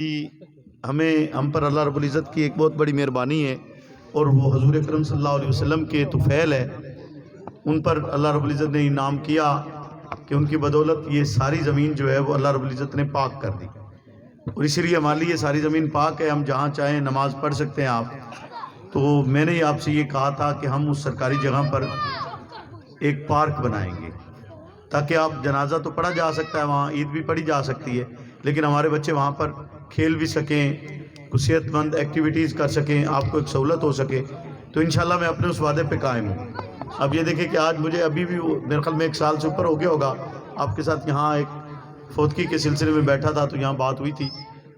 ہم پر اللہ رب العزت کی ایک بہت بڑی مہربانی ہے اور وہ حضور اکرم صلی اللہ علیہ وسلم کے طفیل ہے. ان پر اللہ رب العزت نے انعام کیا کہ ان کی بدولت یہ ساری زمین جو ہے وہ اللہ رب العزت نے پاک کر دی، اور اسی لیے ہمارے لیے ساری زمین پاک ہے. ہم جہاں چاہیں نماز پڑھ سکتے ہیں آپ. تو میں نے آپ سے یہ کہا تھا کہ ہم اس سرکاری جگہ پر ایک پارک بنائیں گے تاکہ آپ جنازہ تو پڑھا جا سکتا ہے، وہاں عید بھی پڑھی جا سکتی ہے، لیکن ہمارے بچے وہاں پر کھیل بھی سکیں، کچھ صحت مند ایکٹیویٹیز کر سکیں، آپ کو ایک سہولت ہو سکے. تو انشاءاللہ میں اپنے اس وعدے پہ قائم ہوں. اب یہ دیکھیں کہ آج مجھے ابھی بھی میرے خیال میں 1 سال سے اوپر ہو گیا ہوگا آپ کے ساتھ یہاں ایک فوتگی کے سلسلے میں بیٹھا تھا، تو یہاں بات ہوئی تھی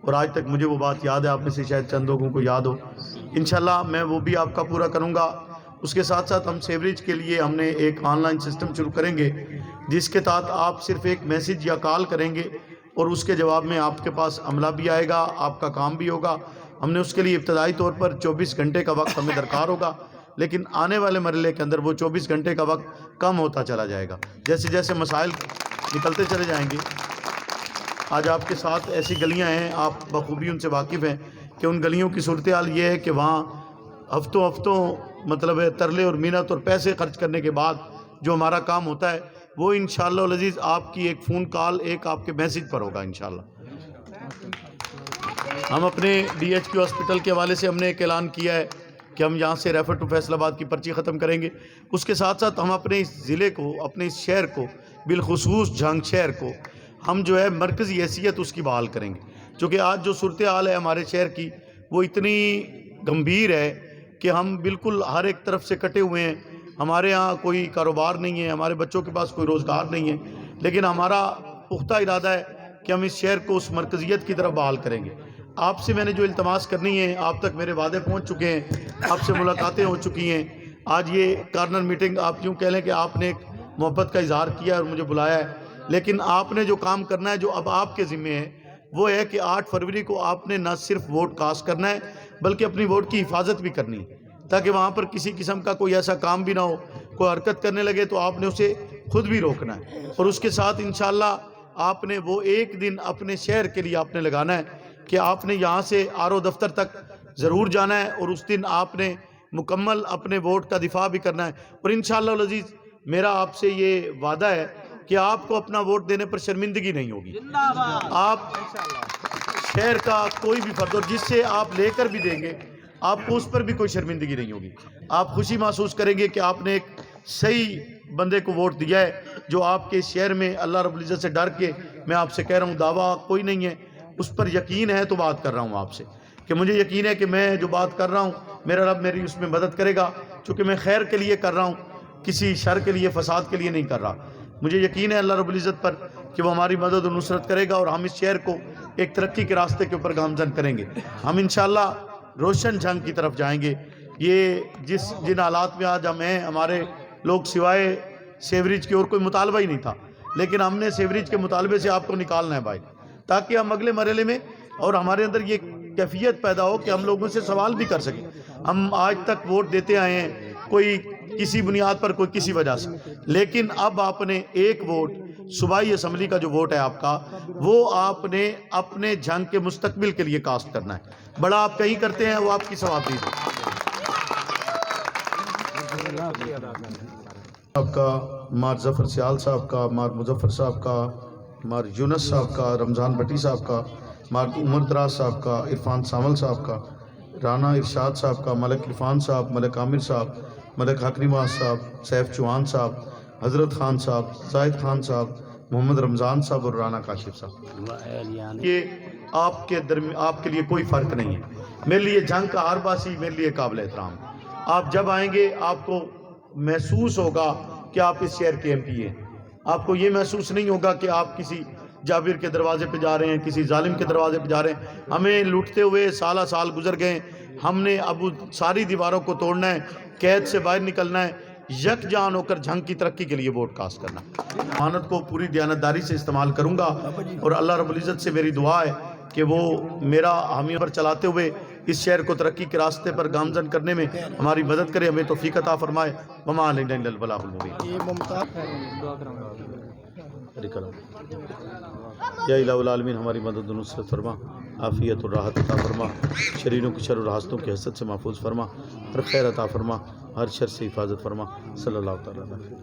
اور آج تک مجھے وہ بات یاد ہے. آپ میں سے شاید چند لوگوں کو یاد ہو. انشاءاللہ میں وہ بھی آپ کا پورا کروں گا. اس کے ساتھ ساتھ ہم سیوریج کے لیے ہم نے ایک آن لائن سسٹم شروع کریں گے جس کے تحت آپ صرف ایک میسیج یا کال کریں گے اور اس کے جواب میں آپ کے پاس عملہ بھی آئے گا، آپ کا کام بھی ہوگا. ہم نے اس کے لیے ابتدائی طور پر 24 گھنٹے کا وقت ہمیں درکار ہوگا، لیکن آنے والے مرحلے کے اندر وہ 24 گھنٹے کا وقت کم ہوتا چلا جائے گا جیسے جیسے مسائل نکلتے چلے جائیں گے. آج آپ کے ساتھ ایسی گلیاں ہیں، آپ بخوبی ان سے واقف ہیں کہ ان گلیوں کی صورتحال یہ ہے کہ وہاں ہفتوں مطلب ہے ترلے اور منت اور پیسے خرچ کرنے کے بعد جو ہمارا کام ہوتا ہے وہ انشاءاللہ العزیز آپ کی ایک فون کال، ایک آپ کے میسیج پر ہوگا انشاءاللہ. ہم اپنے DHQ ہاسپٹل کے حوالے سے ہم نے ایک اعلان کیا ہے کہ ہم یہاں سے ریفر ٹو فیصل آباد کی پرچی ختم کریں گے. اس کے ساتھ ساتھ ہم اپنے اس ضلع کو، اپنے اس شہر کو، بالخصوص جھنگ شہر کو ہم جو ہے مرکزی حیثیت اس کی بحال کریں گے. چونکہ آج جو صورتحال ہے ہمارے شہر کی وہ اتنی گمبھیر ہے کہ ہم بالکل ہر ایک طرف سے کٹے ہوئے ہیں. ہمارے ہاں کوئی کاروبار نہیں ہے، ہمارے بچوں کے پاس کوئی روزگار نہیں ہے، لیکن ہمارا پختہ ارادہ ہے کہ ہم اس شہر کو اس مرکزیت کی طرف بحال کریں گے. آپ سے میں نے جو التماس کرنی ہے، آپ تک میرے وعدے پہنچ چکے ہیں، آپ سے ملاقاتیں ہو چکی ہیں. آج یہ کارنر میٹنگ آپ یوں کہہ لیں کہ آپ نے ایک محبت کا اظہار کیا اور مجھے بلایا ہے، لیکن آپ نے جو کام کرنا ہے جو اب آپ کے ذمہ ہے وہ ہے کہ 8 فروری کو آپ نے نہ صرف ووٹ کاسٹ کرنا ہے بلکہ اپنی ووٹ کی حفاظت بھی کرنی ہے، تاکہ وہاں پر کسی قسم کا کوئی ایسا کام بھی نہ ہو، کوئی حرکت کرنے لگے تو آپ نے اسے خود بھی روکنا ہے. اور اس کے ساتھ انشاءاللہ آپ نے وہ ایک دن اپنے شہر کے لیے آپ نے لگانا ہے کہ آپ نے یہاں سے RO دفتر تک ضرور جانا ہے اور اس دن آپ نے مکمل اپنے ووٹ کا دفاع بھی کرنا ہے. اور انشاءاللہ العزیز میرا آپ سے یہ وعدہ ہے کہ آپ کو اپنا ووٹ دینے پر شرمندگی نہیں ہوگی. آپ شہر کا کوئی بھی فرد اور جس سے آپ لے کر بھی دیں گے آپ کو اس پر بھی کوئی شرمندگی نہیں ہوگی. آپ خوشی محسوس کریں گے کہ آپ نے ایک صحیح بندے کو ووٹ دیا ہے جو آپ کے شہر میں اللہ رب العزت سے ڈر کے، میں آپ سے کہہ رہا ہوں دعویٰ کوئی نہیں ہے، اس پر یقین ہے تو بات کر رہا ہوں آپ سے کہ مجھے یقین ہے کہ میں جو بات کر رہا ہوں میرا رب میری اس میں مدد کرے گا، چونکہ میں خیر کے لیے کر رہا ہوں، کسی شر کے لیے، فساد کے لیے نہیں کر رہا. مجھے یقین ہے اللہ رب العزت پر کہ وہ ہماری مدد و نصرت کرے گا اور ہم اس شہر کو ایک ترقی کے راستے کے اوپر گامزن کریں گے. ہم انشاءاللہ روشن جنگ کی طرف جائیں گے. یہ جن حالات میں آج ہم ہیں، ہمارے لوگ سوائے سیوریج کی اور کوئی مطالبہ ہی نہیں تھا، لیکن ہم نے سیوریج کے مطالبے سے آپ کو نکالنا ہے بھائی، تاکہ ہم اگلے مرحلے میں اور ہمارے اندر یہ کیفیت پیدا ہو کہ ہم لوگوں سے سوال بھی کر سکیں. ہم آج تک ووٹ دیتے آئے ہیں، کوئی کسی بنیاد پر، کوئی کسی وجہ سے، لیکن اب آپ نے ایک ووٹ صوبائی اسمبلی کا جو ووٹ ہے آپ کا، وہ آپ نے اپنے جنگ کے مستقبل کے لیے کاسٹ کرنا ہے. بڑا آپ کہیں کرتے ہیں وہ آپ کی ثوابدید ہے. آپ کا مار ظفر سیال صاحب کا، مار مظفر صاحب کا، مار یونس صاحب کا، رمضان بٹی صاحب کا، مار عمر دراز صاحب کا، عرفان سامل صاحب کا، رانا ارشاد صاحب کا، ملک عرفان صاحب، ملک عامر صاحب، ملک حقری ماس صاحب، سیف چوہان صاحب، حضرت خان صاحب، زاہد خان صاحب، محمد رمضان صاحب اور رانا کاشف صاحب. یہ آپ کے لیے کوئی فرق نہیں ہے. میرے لیے جنگ کا ہر باسی میرے لیے قابل احترام. آپ جب آئیں گے آپ کو محسوس ہوگا کہ آپ اس شہر کے MP ہیں. آپ کو یہ محسوس نہیں ہوگا کہ آپ کسی جابر کے دروازے پہ جا رہے ہیں، کسی ظالم کے دروازے پہ جا رہے ہیں. ہمیں لوٹتے ہوئے سالہ سال گزر گئے. ہم نے اب ساری دیواروں کو توڑنا ہے، قید سے باہر نکلنا ہے، یک جان ہو کر جنگ کی ترقی کے لیے ووٹ کاسٹ کرنا. امانت کو پوری دیانتداری سے استعمال کروں گا اور اللہ رب العزت سے میری دعا ہے کہ وہ میرا حامی پر چلاتے ہوئے اس شہر کو ترقی کے راستے پر گامزن کرنے میں ہماری مدد کرے، ہمیں توفیق عطا فرمائے. وما علینا الا البلاغ المبین. یا الہ العالمین ہماری مدد و نصرت فرما. عافیت اور راحت عطا فرما، شریروں کی شر اور حاسدوں کی حسد سے محفوظ فرما، ہر خیر عطا فرما، ہر شر سے حفاظت فرما، صلی اللہ تعالیٰ علیہ وسلم۔